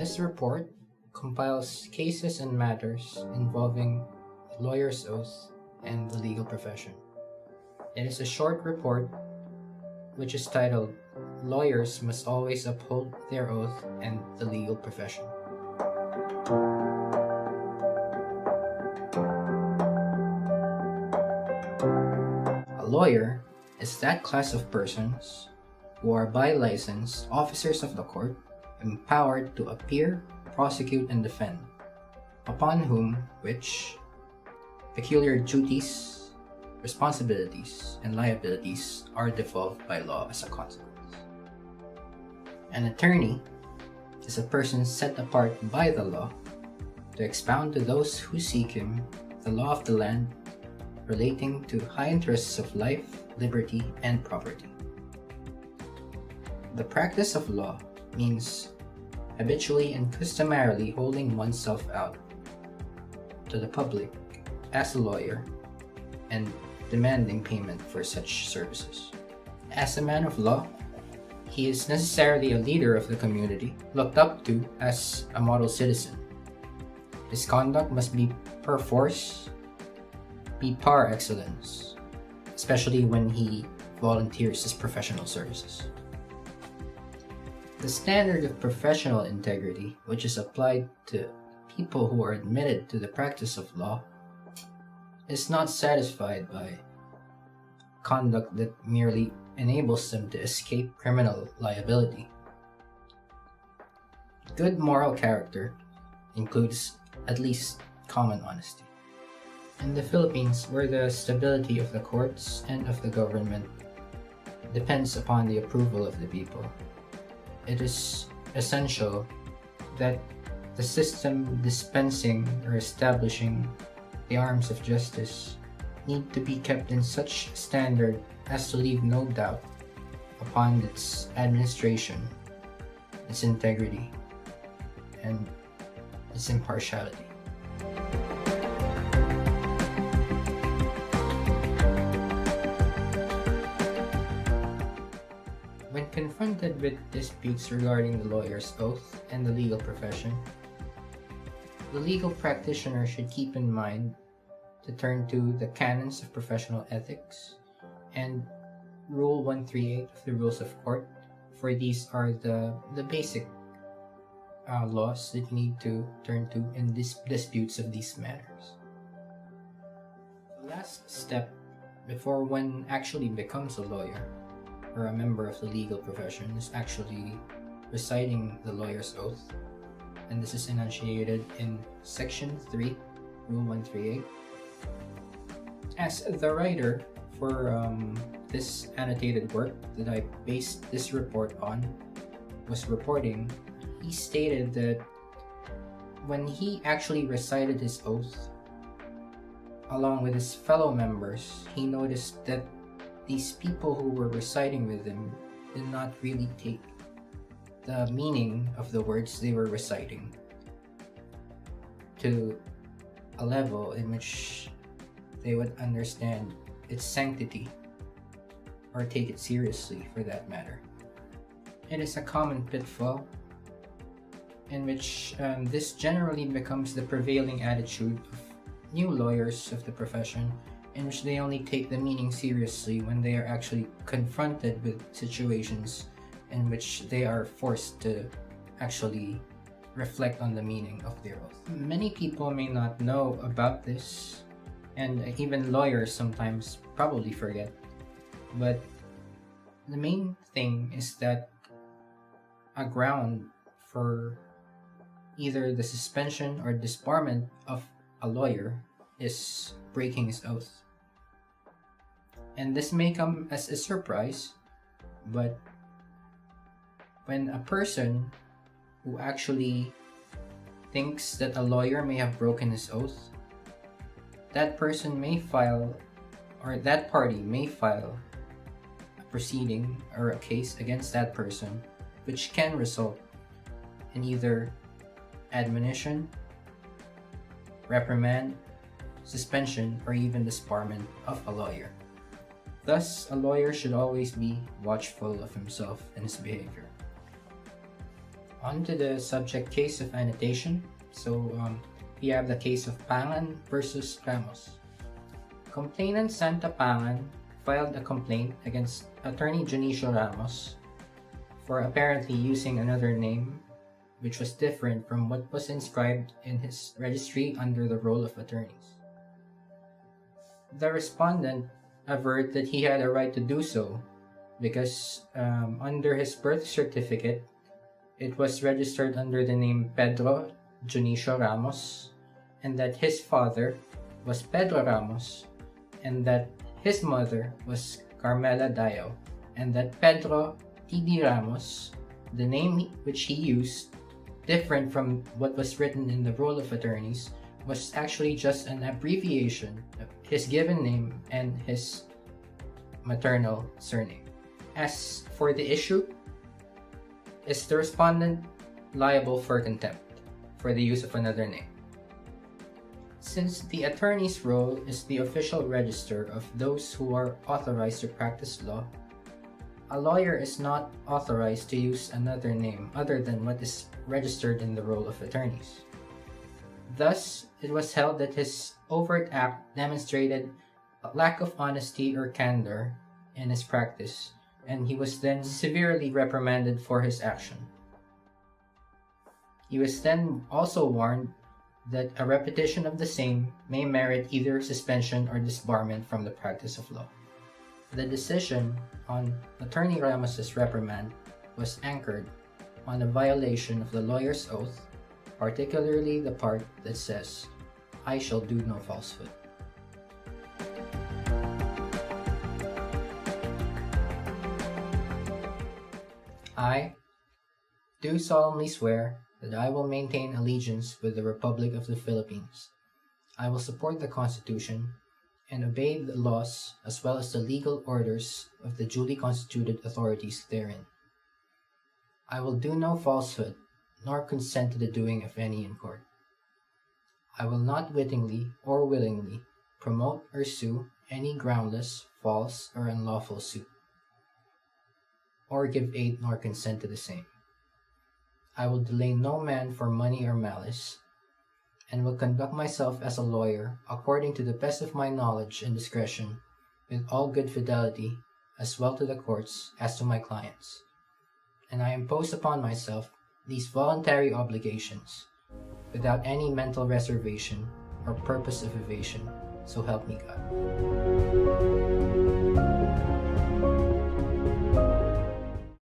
This report compiles cases and matters involving the lawyer's oath and the legal profession. It is a short report which is titled Lawyers Must Always Uphold Their Oath and the Legal Profession. A lawyer is that class of persons who are by license officers of the court, empowered to appear, prosecute, and defend, upon whom which peculiar duties, responsibilities, and liabilities are devolved by law as a consequence. An attorney is a person set apart by the law to expound to those who seek him the law of the land relating to high interests of life, liberty, and property. The practice of law means habitually and customarily holding oneself out to the public as a lawyer and demanding payment for such services. As a man of law, he is necessarily a leader of the community, looked up to as a model citizen. His conduct must be perforce, be par excellence, especially when he volunteers his professional services. The standard of professional integrity, which is applied to people who are admitted to the practice of law, is not satisfied by conduct that merely enables them to escape criminal liability. Good moral character includes at least common honesty. In the Philippines, where the stability of the courts and of the government depends upon the approval of the people, it is essential that the system dispensing or establishing the arms of justice need to be kept in such standard as to leave no doubt upon its administration, its integrity, and its impartiality. When confronted with disputes regarding the lawyer's oath and the legal profession, the legal practitioner should keep in mind to turn to the canons of professional ethics and Rule 138 of the Rules of Court, for these are the basic laws that you need to turn to in disputes of these matters. The last step before one actually becomes a lawyer or a member of the legal profession is actually reciting the lawyer's oath, and this is enunciated in Section 3, Rule 138. As the writer for this annotated work that I based this report on was reporting, he stated that when he actually recited his oath along with his fellow members, he noticed that these people who were reciting with him did not really take the meaning of the words they were reciting to a level in which they would understand its sanctity or take it seriously, for that matter. It is a common pitfall in which this generally becomes the prevailing attitude of new lawyers of the profession, in which they only take the meaning seriously when they are actually confronted with situations in which they are forced to actually reflect on the meaning of their oath. Many people may not know about this, and even lawyers sometimes probably forget, but the main thing is that a ground for either the suspension or disbarment of a lawyer is breaking his oath. And this may come as a surprise, but when a person who actually thinks that a lawyer may have broken his oath, that person may file, or that party may file, a proceeding or a case against that person, which can result in either admonition, reprimand, suspension, or even disbarment of a lawyer. Thus, a lawyer should always be watchful of himself and his behavior. On to the subject case of annotation. We have the case of Pangan versus Ramos. Complainant Santa Pangan filed a complaint against attorney Junicio Ramos for apparently using another name which was different from what was inscribed in his registry under the roll of attorneys. The respondent averred that he had a right to do so because under his birth certificate, it was registered under the name Pedro Junicio Ramos, and that his father was Pedro Ramos, and that his mother was Carmela Dayo, and that Pedro T.D. Ramos, the name which he used, different from what was written in the roll of attorneys, was actually just an abbreviation of his given name and his maternal surname. As for the issue, is the respondent liable for contempt for the use of another name? Since the attorney's roll is the official register of those who are authorized to practice law, a lawyer is not authorized to use another name other than what is registered in the roll of attorneys. Thus, it was held that his overt act demonstrated a lack of honesty or candor in his practice, and he was then severely reprimanded for his action. He was then also warned that a repetition of the same may merit either suspension or disbarment from the practice of law. The decision on Attorney Ramos's reprimand was anchored on a violation of the lawyer's oath, particularly the part that says, "I shall do no falsehood." I do solemnly swear that I will maintain allegiance with the Republic of the Philippines. I will support the Constitution and obey the laws as well as the legal orders of the duly constituted authorities therein. I will do no falsehood, nor consent to the doing of any in court. I will not wittingly or willingly promote or sue any groundless, false, or unlawful suit, or give aid nor consent to the same. I will delay no man for money or malice, and will conduct myself as a lawyer according to the best of my knowledge and discretion, with all good fidelity, as well to the courts as to my clients. And I impose upon myself these voluntary obligations, without any mental reservation or purpose of evasion, so help me God.